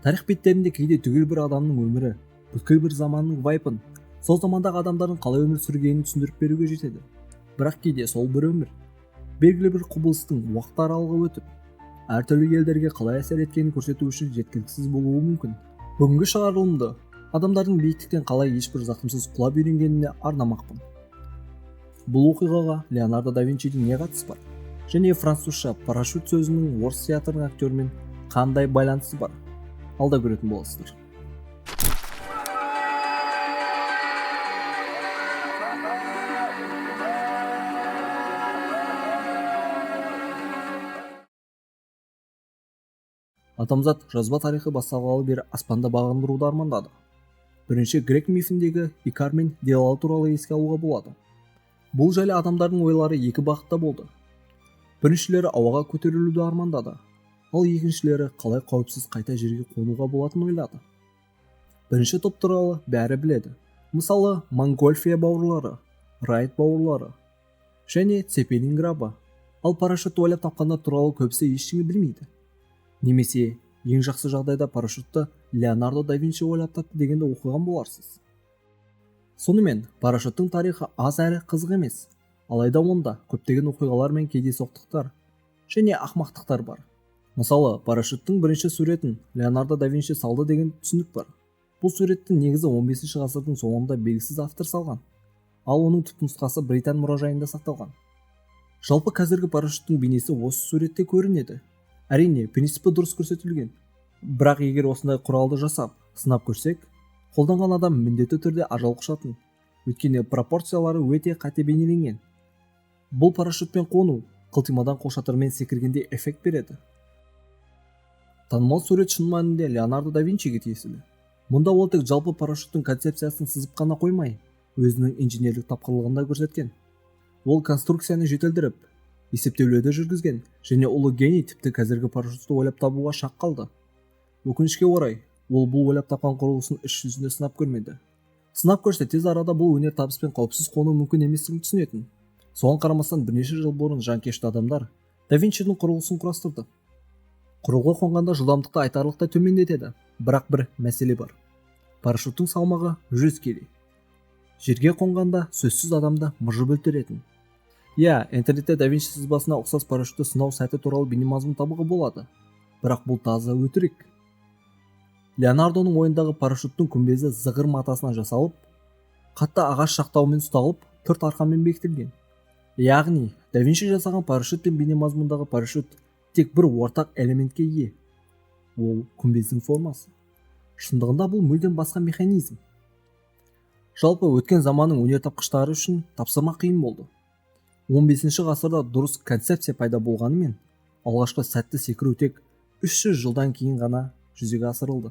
Тарих беттерінде кейде түгел бір адамның өмірі, бүткіл бір заманның вайпын, сол замандағы адамдардың қалай өмір сүргенін түсіндіріп беруге жетеді. Бірақ кейде сол бір өмір, белгілі бір құбылыстың уақыт аралығы өтіп, әртүрлі елдерге қалай әсер еткенін көрсету үшін жеткіліксіз болуы мүмкін. Бүгінгі шығарылымды адамдардың биіктіктен қалай ешбір зақымсыз құлап үйренгеніне арнамақпын. Бұл оқиғаға Леонардо да Винчидің не қатысы бар? Және французша парашют сөзінің орыс театрының актермен қандай байланысы бар? Алда көретін боласыздар. Адамзат жазба тарихы басталғалы бері аспанда бағындыруды армандады. Бірінші грек мифіндегі Икар мен Делал туралы еске алуға болады. Бұл жайлы адамдардың ойлары екі бағытта болды. Біріншілері ауаға көтерілуді армандады, ал екіншілері қалай қауіпсіз қайта жерге қонуға болатынын ойлады. Бірінші топ туралы бәрі біледі. Мысалы, Монгольфия бауырлары, Райт бауырлары және Цепелин грабы. Ал парашютті ойлап тапқандар туралы көбісі ештеңе білмейді. Немесе ең жақсы жағдайда парашютті Леонардо да Винчи ойлап тапты дегенді оқыған боларсыз. Сонымен, парашюттің тарихы аз әрі қызық емес. Алайда онда көптеген оқиғалар мен кездейсоқтықтар және ақмақтықтар бар. Мысалы, парашюттің бірінші суретін Леонардо да Винчи салды деген түсінік бар. Бұл суреттің негізі 15 ғасырдың соңында белгісіз автор салған, ал оның түпнұсқасы Британ мұражайында сақталған. Жалпы қазіргі парашюттің бейнесі осы суретте көрінеді. Әрине, принципі дұрыс көрсетілген. Бірақ егер осындай құралды жасап, сынап көрсек, қолданған адам міндетті түрде ажал құшатын. Өйткені пропорциялары өте қате бейнеленген. Бұл парашютпен қону қылтимадан қолшатырмен секіргенде эффект береді. Танымал сурет шын мәнінде Леонардо да Винчиге тиесілі. Мұнда ол тек жалпы парашюттің концепциясын сызып қана қоймай, өзінің инженерлік тапқырлығын да көрсеткен. Ол конструкцияны жетілдіріп, есептеулерді жүргізген және ұлы гений тіпті қазіргі парашютті ойлап табуға шақ қалды. Өкінішке орай, ол бұл ойлап тапқан құрылысын іс жүзінде сынап көрмеді. Сынап көрсе тез арада бұл өнер табыспен қауіпсіз қону мүмкін еместігін түсінетін. Соған қарамастан бірнеше жыл бұрын жанкешті адамдар да Винчидің құрылысын құрастырды. Құрылғы қонғанда жылдамдықты айтарлықтай төмендетеді, бірақ бір мәселе бар. Парашюттың салмағы 100 келі. Жерге қонғанда сөзсіз адамды мыжып өлтіретін. Интернетте да Винчи сызбасына ұқсас парашютті сынау сәті туралы бейнемазмұн табуға болады. Бірақ бұл таза өтірік. Леонардоның ойындағы парашюттің күмбезі зығыр матасынан жасалып, қатты ағаш шақтаумен ұсталып, төрт арқанмен бекітілген. Яғни, да Винчи жасаған парашют пен бейнемазмұндағы парашют тек бір ортақ элементке ие. Ол күмбездің формасы. Шындығында бұл мүлдем басқа механизм. Жалпы өткен заманның өнертапқыштары үшін тапсырма қиын болды. 15 ғасырда дұрыс концепция пайда болғанымен, алғашқы сәтті секіру тек 300 жылдан кейін ғана жүзеге асырылды.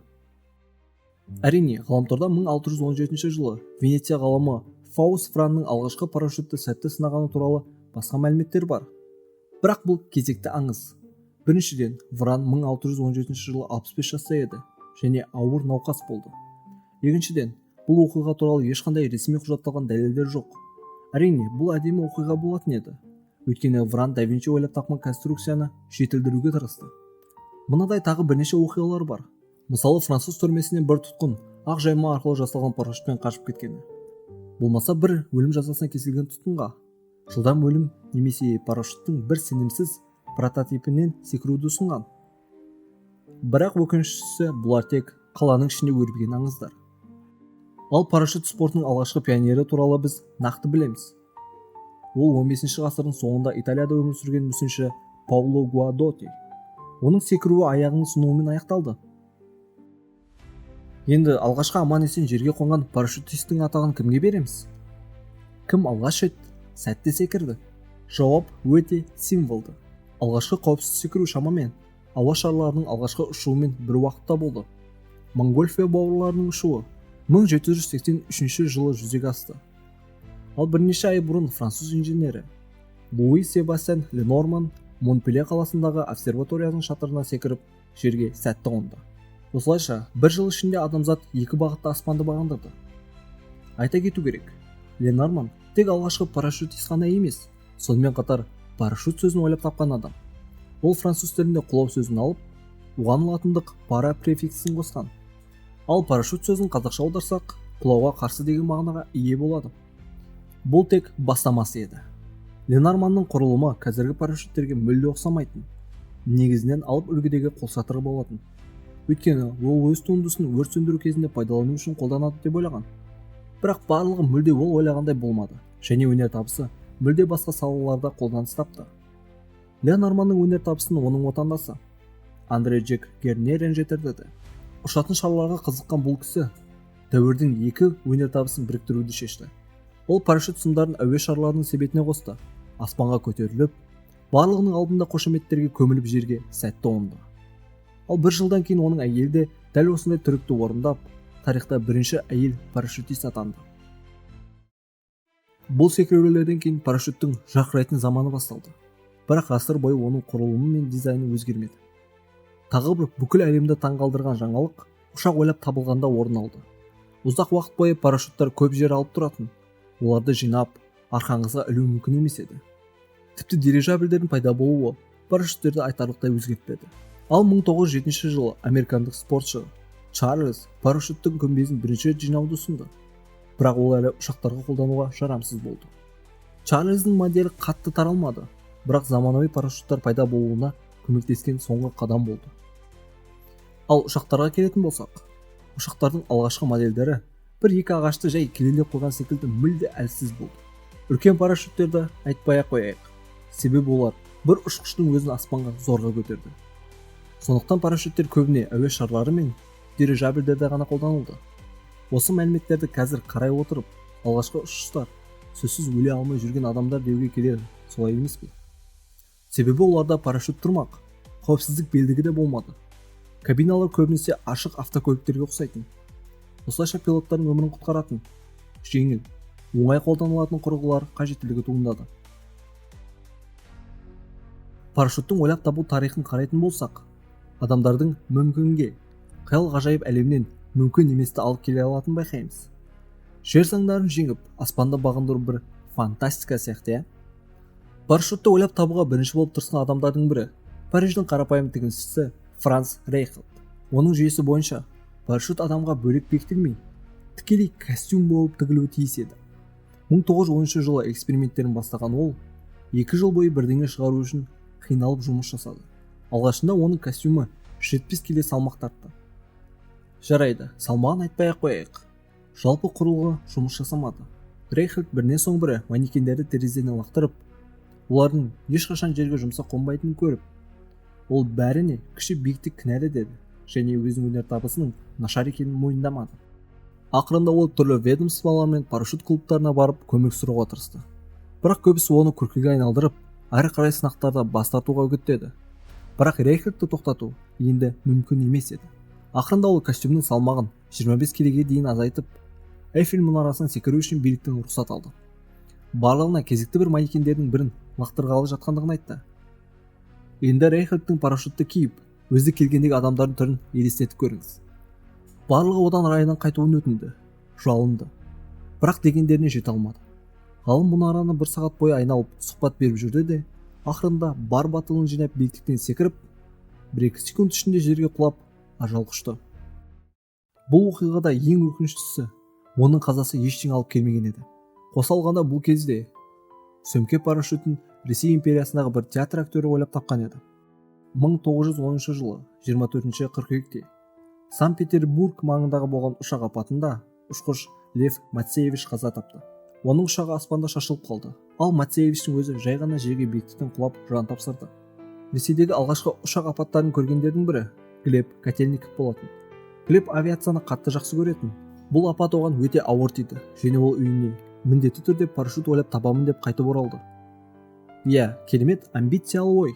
Әрине, ғаламторда 1617 жылы Венеция ғалымы Фаус Франның алғашқы парашютті сәтті сынағаны туралы басқа мәліметтер бар. Бірақ бұл кезекті аңыз. Біріншіден, Вран 1617 жылы 65 жаста еді және ауыр науқас болды. Екіншіден, бұл оқиға туралы ешқандай ресми құжатталған дәлелдер жоқ. Әрине, бұл әдемі оқиға болатын еді. Өйткені Вран да Винчи ойлап тапқан конструкцияны жетілдіруге тырысты. Мынадай тағы бірнеше оқиғалар бар. Мысалы, француз түрмесінен бір тұтқын ақ жайма арқылы жасалған парашютпен қашып кеткені. Болмаса бір өлім жазасына кесілген тұтқынға жылдам өлім немесе парашюттың бір сенімсіз прототипінен секіруді ұсынған. Бірақ өкініштісі, бұлар тек қаланың ішінде өрбіген аңыздар. Ал парашют спортының алғашқы пионері туралы біз нақты білеміз. Ол 15 ғасырдың соңында Италияда өмір сүрген мүсінші Пауло Гуадоти. Оның секіруі аяғының сынуымен аяқталды. Енді алғашқы аман-есен жерге қонған парашютистің атағын кімге береміз? Кім алғаш рет сәтті секірді? Жауап өте символды. Алғашқы қауіпсіз секіру шамамен ауа шарларының алғашқы ұшуымен бір уақытта болды. Монгольфия бауырларының ұшуы 1783 жылы жүзеге асты. Ал бірнеше ай бұрын француз инженері Луи Себастьян Ленорман Монпелье қаласындағы обсерваторияның шатырына секіріп жерге сәтті қонды. Осылайша, бір жыл ішінде адамзат екі бағытта аспанды бағындырды. Айта кету керек, Ленорман тек алғашқы парашютист қана емес, сонымен қатар парашют сөзін ойлап тапқан адам. Ол француз тілінде құлау сөзін алып, оған латындық пара префиксін қосқан. Ал парашют сөзін қазақша аударсақ, құлауға қарсы деген мағынаға ие болады. Бұл тек бастамасы еді. Ленорманның құрылымы қазіргі парашюттерге мүлде ұқсамайтын. Негізінен алып үлгідегі қолшатыры болатын. Өйткені ол өз туындысын өрт сөндіру кезінде пайдалану үшін қолданады деп ойлаған. Бірақ барлығы мүлде ол ойлағандай болмады, және өнертабысы мүлде басқа салаларда қолданыс тапты. Ленорманның өнертабысын оның отандасы Андре Джек Герне ренжітірді. Ұшатын шарларға қызыққан бұл кісі дәуірдің екі өнертабысын біріктіруді шешті. Ол парашют сымдарын әуе шарларының себетіне қосты, аспанға көтеріліп, барлығының алдында қошеметтерге көміліп жерге сәтті қонды. Ал бір жылдан кейін оның әйелі де дәл осындай трюкті орындап, тарихта бірінші әйел парашютист атанды. Бұл секірулерден кейін парашюттің жарқырайтын заманы басталды. Бірақ ғасыр бойы оның құрылымы мен дизайны өзгермеді. Тағы бір бүкіл әлемді таңғалдырған жаңалық ұшақ ойлап табылғанда орын алды. Ұзақ уақыт бойы парашюттар көп жер алып тұратын. Оларды жинап, арқаңызға ілу мүмкін емес еді. Тіпті дирижабльдердің пайда болуы парашюттерді айтарлықтай өзгертпеді. Ал 1907 жылы американдық спортшы Чарльз парашюттің күмбезін бірінші рет жинауды ұсынды. Бірақ ол әлі ұшақтарға қолдануға жарамсыз болды. Чарльздің моделі қатты таралмады, бірақ заманауи парашюттар пайда болуына көмектескен соңғы қадам болды. Ал ұшақтарға келетін болсақ, ұшақтардың алғашқы модельдері бір-екі ағашты жай келелеп қойған секілді мүлде әлсіз болды. Үлкен парашюттерді айтпай-ақ қояйық. Себебі олар бір ұшқыштың өзін аспанға зорға көтерді. Сондықтан парашюттер көбіне әуе шарлары мен дирижабльдерде ғана қолданылды. Осы мәліметтерді қазір қарай отырып, алғашқы ұшқыштар сөзсіз өле алмай жүрген адамдар деуге келеді, солай емес пе? Себебі оларда парашют тұрмақ, қауіпсіздік белдігі де болмады. Кабиналар көбінесе ашық автокөліктерге ұқсайтын. Осылайша пилоттардың өмірін құтқаратын, жеңіл, оңай қолданылатын құрылғылар қажеттілігі туындады. Парашюттің ойлап табу тарихын қарайтын болсақ, адамдардың мүмкінге, қиял ғажайып әлемнен мүмкін еместі алып келе алатын байқаймыз. Жер заңдарын жеңіп, аспанда бағындыру бір фантастика сияқты, Парашютты ойлап табуға бірінші болып тұрсын адамдардың бірі Париждің қарапайым тігіншісі Франц Рейхелд. Оның жүйесі бойынша парашют адамға бөлек бекітілмей, тікелей костюм болып тігілуі тиіс еді. 1910 жылы эксперименттерін бастаған ол 2 жыл бойы бірдеңе шығару үшін қиналып жұмыс жасады. Алғашында оның костюмі 70 келі салмақ тартты. Жарайды, салмағын айтпай-ақ қояйық. Жалпы құрылғы жұмыс жасамады. Рейхелд бірінен соң бірі манекендерді терезеден лақтырып, олардың ешқашан жерге жұмсақ қонбайтынын көріп, ол бәріне кіші биіктік кінәлі деді және өзінің өнертабысының нашар екенін мойындамады. Ақырында ол түрлі ведомстволар мен парашют клубтарына барып көмек сұрауға тырысты. Бірақ көбісі оны күлкіге айналдырып, әрі қарай сынақтарда бас тартуға үгіттеді. Бірақ Рейхелдті тоқтату енді мүмкін емес еді. Ақырында ол костюмнің салмағын 25 келеге дейін азайтып, Эйфель мұнарасынан секіру үшін биліктен рұқсат алды. Барлығына кезекті бір манекендердің бірін лақтырғалы жатқандығын айтты. Енді Рейхелдтің парашютты киіп, өзі келгендегі адамдардың түрін елестетіп көріңіз. Барлығы одан райынан қайтуын өтінді, жалынды. Бірақ дегендеріне жете алмады. Ғалым мұнараны 1 сағат бойы айналып сұхбат беріп жүрді де, ақырында бар батылын жинап биіктіктен секіріп, 1-2 секунд ішінде жерге құлап, ажал құшты. Бұл оқиғада ең өкініштісі, оның қазасы ештеңе алып келмеген еді. Қоса алғанда бұл кезде сөмке парашютін Ресей империясындағы бір театр актері ойлап тапқан еді. 1910 жылы 24 қыркүйекте Санкт-Петербург маңындағы болған ұшақ апатында ұшқыш Лев Мацеевич қаза тапты. Оның ұшағы аспанда шашылып қалды, ал Мацеевичтің өзі жай ғана жерге биіктіктен құлап жан тапсырды. Ресейдегі алғашқы ұшақ апаттарын көргендердің бірі Глеб Котельников болатын. Глеб авиацияны қатты жақсы көретін. Бұл апат оған өте ауыр тиді және ол үйіне міндетті түрде парашют ойлап табамын деп қайтып оралды. Иә, керемет амбициялы ой.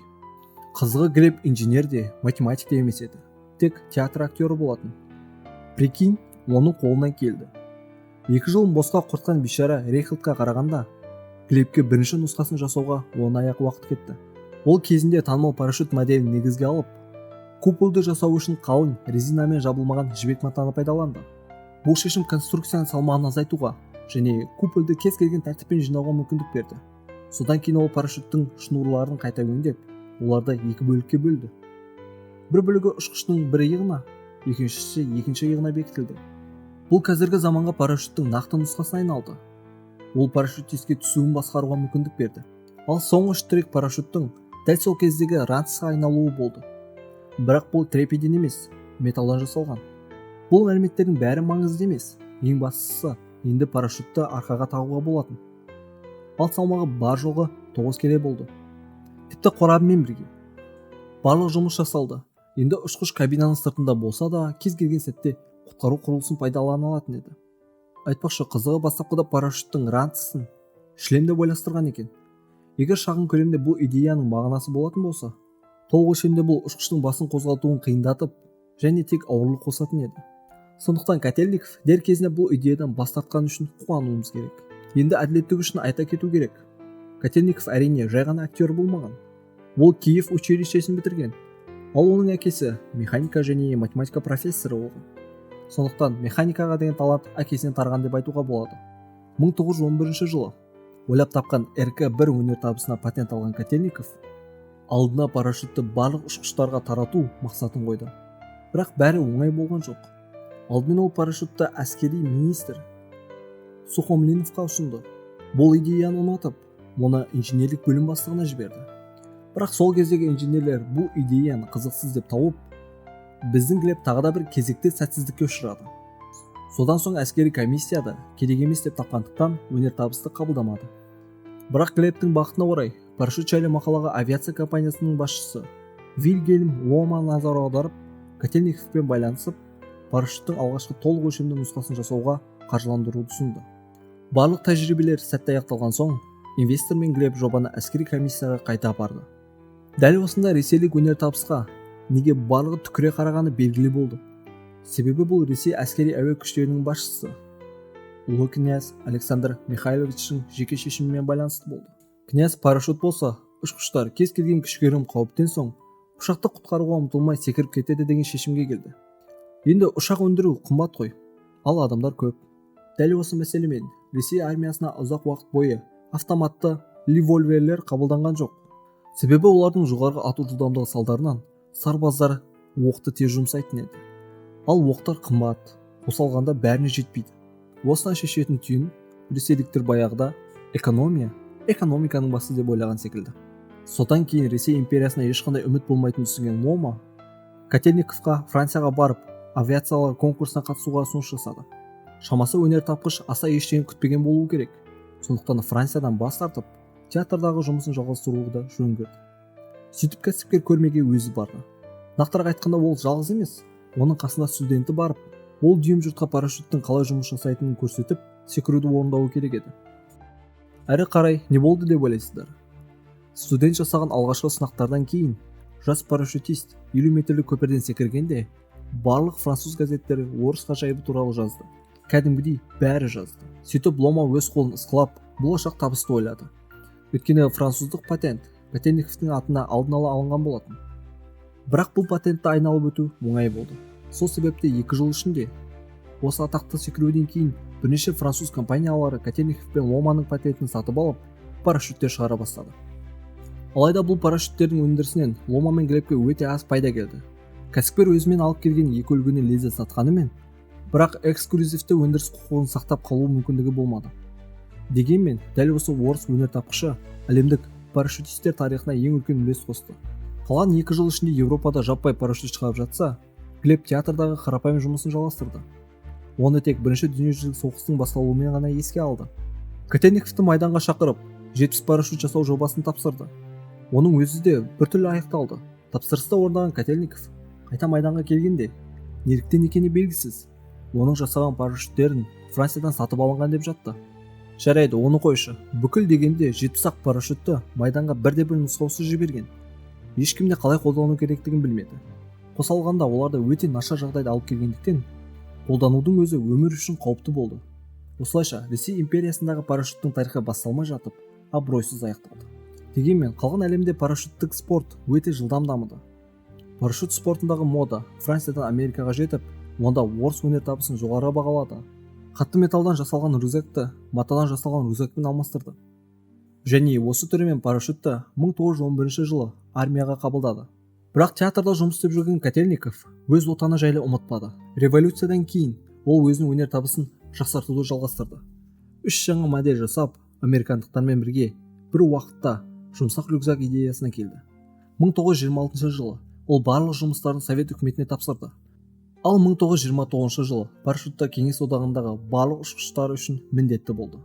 Қызығы Глеб инженер де, математик те емес еді. Тек театр актері болатын. Прикинь, оның қолынан келді. 2 жыл босқа құртқан бейшара Рейхелдқа қарағанда, Глебке бірінші нұсқасын жасауға 10 ай уақыт кетті. Ол кезінде танымал парашют моделін негізге алып, купольды жасау үшін қалың резинамен жабылмаған жібек матаны пайдаланды. Бұл шешім конструкцияның салмағын азайтуға және купольды кез келген тәртіппен жинауға мүмкіндік берді. Содан кейін ол парашюттің шнурларын қайта өңдеп, оларды 2 бөлікке бөлді. бір бөлігі ұшқыштың бір иығына, екіншісі екінші иығына бекітілді. Бұл қазіргі заманға парашюттің нақты нұсқасына айналды. Ол парашютистке түсуін басқаруға мүмкіндік берді. Ал соңғы штрих парашюттің дәл сол кездегі ранцқа айналуы болды. Бірақ бұл трепеден емес, металдан жасалған. Бұл мәліметтердің бәрі маңызды емес. Ең бастысы, енді парашютті арқаға тағуға болатын. Ал салмағы бар жоғы 9 келе болды. Тіпті қорабымен бірге. Барлық жұмыс жасалды. Енді ұшқыш кабинаның сыртында болса да, кез келген сәтте құтқару құрылысын пайдалана алатын еді. Айтпақшы, қызығы бастапқыда парашюттің ранцысын шлемде байластырған екен. Егер шағын көлемде бұл идеяның мағынасы болатын болса, толық өлшемде бұл ұшқыштың басын қозғалтуын қиындатып, және тек ауырлық қосатын еді. Сондықтан Котельников дер кезінде бұл идеядан бас тартқаны үшін қуануымыз керек. Енді әділеттік үшін айта кету керек. Котельников әрине жай ғана актер болмаған. Ол Киев училищесін бітірген. Ал оның әкесі механика және математика профессоры болған. Сондықтан механикаға деген талант әкесінен тараған деп айтуға болады. 1911 жылы ойлап тапқан РК-1 өнертабысына патент алған Котельников алдына парашютті барлық ұшқыштарға тарату мақсатын қойды. Бірақ бәрі оңай болған жоқ. Алдымен ол парашютті әскери министр Сухомлиновқа ұсынды. Бұл идеяны ұнатып, оны инженерлік бөлім бастығына жіберді. Бірақ сол кездегі инженерлер бұл идеяны қызықсыз деп тауып, біздің Глеб тағы да бір кезекті сәтсіздікке ұшырады. Содан соң әскери комиссияда керек емес деп тапқандықтан өнертабысты қабылдамады. Бірақ Глебтің бақытына орай, парашют жайлы мақалаға авиация компаниясының басшысы Вильгельм Лома назар аударып, Котельниковпен байланысып, парашюттің алғашқы толық өлшемді нұсқасын жасауға қаржыландыруды ұсынды. Барлық тәжірибелер сәтті аяқталған соң, инвестор мен Глеб жобаны әскери комиссияға қайта апарды. Дәл осында ресейлік өнертабысқа неге барлығы түкіре қарағаны белгілі болды. Себебі бұл Ресей әскери әуе күштерінің басшысы ұлы князь Александр Михайловичтің жеке шешімімен байланысты болды. Князь парашют болса, ұшқыштар кез келген кішігірім қауіптен соң ұшақты құтқаруға ұмтылмай секіріп кетеді деген шешімге келді. Енді ұшақ өндіру қымбат қой, ал адамдар көп. Дәл осы мәселемен Ресей армиясына ұзақ уақыт бойы автоматты револьверлер қабылданған жоқ. Себебі олардың жоғарғы ату жылдамдығы салдарынан сарбаздар оқты тез жұмсайтын еді. Ал оқтар қымбат, қосалғанда бәріне жетпейді. Осыдан шешетін түйін ресейліктер баяғыда экономиканың басы деп ойлаған секілді. Содан кейін Ресей империясына ешқандай үміт болмайтынын түсінген Лома Котельниковқа Францияға барып, авиациялар конкурсына қатысуға ұсыныс жасады. Шамасы өнертапқыш аса ештеңе күтпеген болуы керек. Сондықтан Франциядан бас тартып, театрдағы жұмысын жалғастыруды жөн көрді. Сөйтіп кәсіпкер көрмеге өзі барды. Нақтырақ айтқанда ол жалғыз емес, оның қасында студенті барып, ол дүйім жұртқа парашюттің қалай жұмыс жасайтынын көрсетіп, секіруді орындауы керек еді. Әрі қарай не болды деп ойлайсыздар? Студент жасаған алғашқы сынақтардан кейін жас парашютист 50 метрлік көпірден секіргенде барлық француз газеттері орыс ғажайыбы туралы жазды. Кәдімгідей бәрі жазды. Сөйтіп Лома өз қолын ысқылап, болашақ табысты ойлады. Өйткені француздық патент Котельниковтың атына алдын ала алынған болатын. Бірақ бұл патентті айналып өту оңай болды. Сол себепті 2 жыл ішінде осы атақты секіруден кейін бірнеше француз компаниялары Котельников пен Ломаның патентін сатып алып, парашюттер шығара бастады. Алайда бұл парашюттердің өндірісінен Лома мен Глебке өте аз пайда келді. Кәсіпкер өзімен алып келген 2 үлгіні лезде сатқанымен, бірақ эксклюзивті өндіріс құқығын сақтап қалу мүмкіндігі болмады. Дегенмен, дәл осы орыс өнертапқышы әлемдік парашютистер тарихына ең үлкен үлес қосты. Қалған 2 жыл ішінде Европада жаппай парашют шығарып жатса, Глеб театрдағы қарапайым жұмысын жалғастырды. Оны тек Бірінші дүниежүзілік соғыстың басталуымен ғана еске алды. Котельниковты майданға шақырып, 70 парашют жасау жобасын тапсырды. Оның өзі де біртүрлі аяқталды. Тапсырысты орындаған Котельников қайта майданға келгенде, неліктен екені белгісіз, оның жасаған парашюттерін Франциядан сатып алынған деп жатты. Жарайды, оны қойшы. Бүкіл дегенде 70-ақ парашютті майданға бірде-бір нұсқаусыз жіберген. Ешкімде қалай қолдану керектігін білмеді. Қосалғанда оларды өте нашар жағдайда алып келгендіктен, қолданудың өзі өмір үшін қауіпті болды. Осылайша Ресей империясындағы парашюттің тарихы басталмай жатып, абыройсыз аяқталды. Дегенмен, қалған әлемде парашюттік спорт өте жылдам дамыды. Парашют спортындағы мода Франциядан Америкаға жетіп, онда орыс өнертабысын жоғары бағалады. Қатты металдан жасалған рюкзакты матадан жасалған рюкзакпен алмастырды. Және осы түрімен парашютті 1911 жылы армияға қабылдады. Бірақ театрда жұмыс істеп жүрген Котельников өз отаны жайлы ұмытпады. Революциядан кейін ол өзінің өнер табысын жақсартуды жалғастырды. 3 жаңа модель жасап, американдықтармен бірге бір уақытта жұмсақ рюкзак идеясына келді. 1926 жылы ол барлық жұмыстарын Совет үкіметіне тапсырды. Ал 1929 жылы парашютта Кеңес одағындағы барлық ұшқыштар үшін міндетті болды.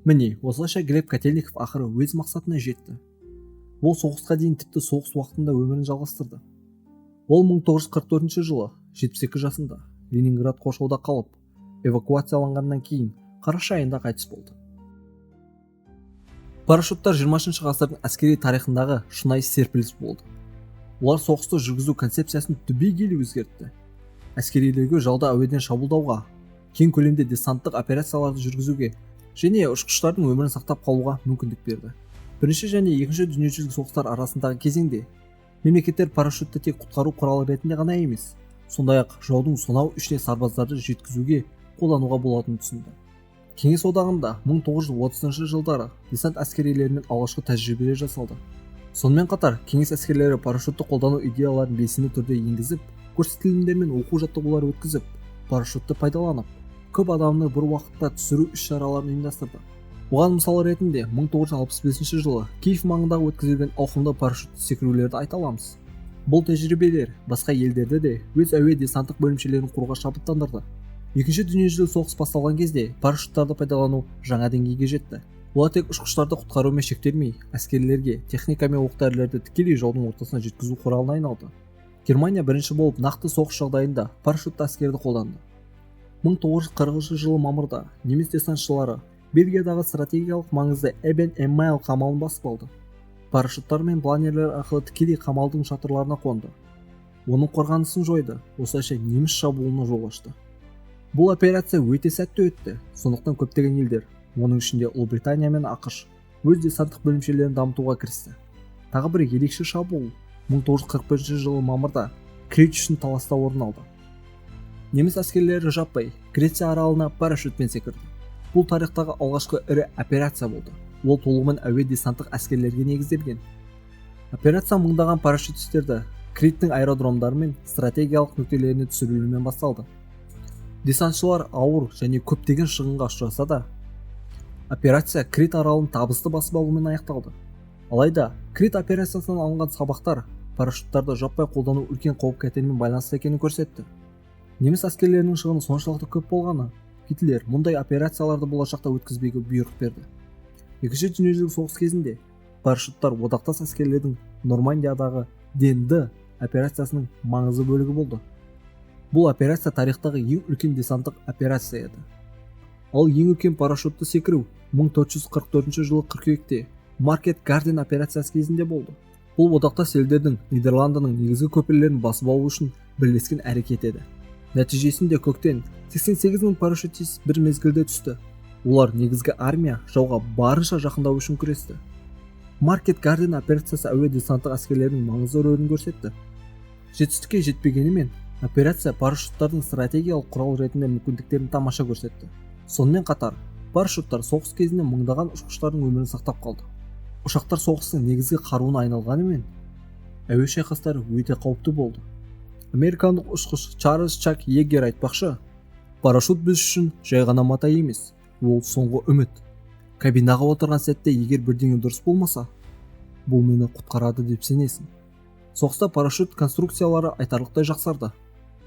Міне, осылайша Глеб Котельников ақыры өз мақсатына жетті. Ол соғысқа дейін тіпті соғыс уақытында өмірін жалғастырды. Ол 1944 жылы 72 жасында Ленинград қоршауда қалып, эвакуацияланғаннан кейін қараша айында қайтыс болды. Парашюттар 20 ғасырдың әскери тарихындағы шынайы серпіліс болды. Олар соғысты жүргізу концепциясын түбегейлі өзгертті. Әскерилерге жауды әуеден шабуылдауға, кең көлемде десанттық операцияларды жүргізуге және ұшқыштардың өмірін сақтап қалуға мүмкіндік берді. Бірінші және екінші дүниежүзілік соғыстар арасындағы кезеңде мемлекеттер парашютті тек құтқару құралы ретінде ғана емес, сондай-ақ жаудың сонау ішіне сарбаздарды жеткізуге қолдануға болатынын түсінді. Кеңес одағында 1930 жылдары десант әскерилерімен алғашқы тәжірибелер жасалды. Сонымен қатар кеңес әскерлері парашютті қолдану идеяларын белсенді түрде енгізіп, көрсетілімдер мен оқу жаттығулар өткізіп, парашютті пайдаланып, көп адамды бір уақытта түсіру іс-шараларын ұйымдастырды. Оған мысал ретінде 1965 жылы Киев маңындағы өткізілген ауқымды парашютті секірулерді айта аламыз. Бұл тәжірибелер басқа елдерді де өз әуе десанттық бөлімшелерін құруға шабыттандырды. Екінші дүниежүзілік соғыс басталған кезде парашюттарды пайдалану жаңа деңгейге жетті. Олар тек ұшқыштарды құтқарумен шектелмей, әскерлерге техника мен оқ-дәрілерді тікелей жаудың ортасына жеткізу құралына айналды. Германия бірінші болып нақты соғыс жағдайында парашютті әскерді қолданды. 1940 жылы мамырда неміс десантшылары Бельгиядағы стратегиялық маңызды Эбен-Эммайл қамалын басып алды. Парашюттар мен планерлер арқылы тікелей қамалдың шатырларына қонды. Оның қорғанысын жойды, осылайша неміс шабуылына жол ашты. Бұл операция өте сәтті өтті, сондықтан көптеген елдер, оның ішінде Ұлыбритания мен ақш, өз десанттық бөлімшелерін дамытуға кірісті. Тағы бір ерекше шабуыл 1941 жылы мамырда Крит үшін таласта орын алды. Неміс әскерлері жаппай Греция аралына парашютпен секірді. Бұл тарихтағы алғашқы ірі операция болды. Ол толығымен әуе десанттық әскерлерге негізделген. Операция мыңдаған парашютистерді Криттің аэродромдары мен стратегиялық нүктелеріне түсірілумен басталды. Десантшылар ауыр және көптеген шығынға ұшыраса да, операция Крит аралын табысты басып алумен аяқталды. Алайда, Крит операциясынан алынған сабақтар парашюттарды жаппай қолдану үлкен қауіп-қатермен байланысты екенін көрсетті. Неміс әскерлерінің шығыны соншалықты көп болғаны, Гитлер мұндай операцияларды болашақта өткізбеуге бұйрық берді. Екінші дүниежүзілік соғыс кезінде парашюттар одақтас әскерлердің Нормандиядағы ДНД операциясының маңызды бөлігі болды. Бұл операция тарихтағы ең үлкен десанттық операция еді. Ал ең үлкен парашютті секіру 1444 жылы қыркүйекте Маркет Гарден операциясы кезінде болды. Бұл одақтас елдердің Нидерландының негізгі көпірлерін басып алу үшін бірлескен әрекет еді. Нәтижесінде көктен 88 мың парашютист бір мезгілде түсті. Олар негізгі армия жауға барынша жақындау үшін күресті. Маркет Гарден операциясы әуе десанттық әскерлерінің маңызды рөлін көрсетті. Жетістікке жетпегенімен, операция парашюттардың стратегиялық құрал ретінде мүмкіндіктерін тамаша көрсетті. Сонымен қатар, парашюттар соғыс кезінде мыңдаған ұшқыштардың өмірін сақтап қалды. Ұшақтар соғыстың негізгі қаруына айналғанымен, әуе шайқастары өте қауіпті болды. Американдық ұшқыш Чарльз Чак Йегер айтпақшы, парашют біз үшін жай ғана мата емес, ол соңғы үміт. Кабинаға отырған сәтте егер бірдеңе дұрыс болмаса, бұл мені құтқарады деп сенесің. Соғыста парашют конструкциялары айтарлықтай жақсарды.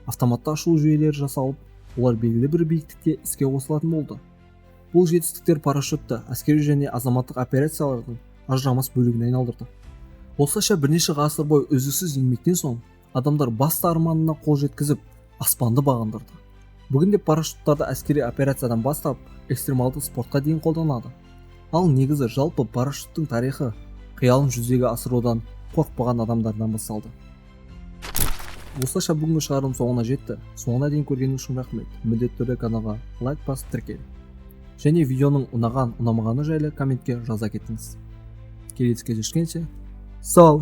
Автоматты ашу жүйелері жасалып, олар белгілі бір биіктікте іске қосылатын болды. Бұл жетістіктер парашютті әскери және азаматтық операциялардың ажырамас бөлігіне айналдырды. Осылайша бірнеше ғасыр бойы үздіксіз еңбектен соң адамдар басты арманына қол жеткізіп, аспанды бағындырды. Бүгінде парашюттарды әскери операциядан бастап, экстремалды спортқа дейін қолданады. Ал негізі жалпы парашюттың тарихы қиялын жүзеге асырудан қорықпаған адамдардан басталды. Осылайша бүгінгі шығарылым соңына жетті. Соңына дейін көргеніңіз үшін рахмет. Міндетті түрде каналға лайк басып тіркел. Және видеоның ұнаған, ұнамағаны жайлы комментке жаза кетіңіз. Келесі кездескенше сау.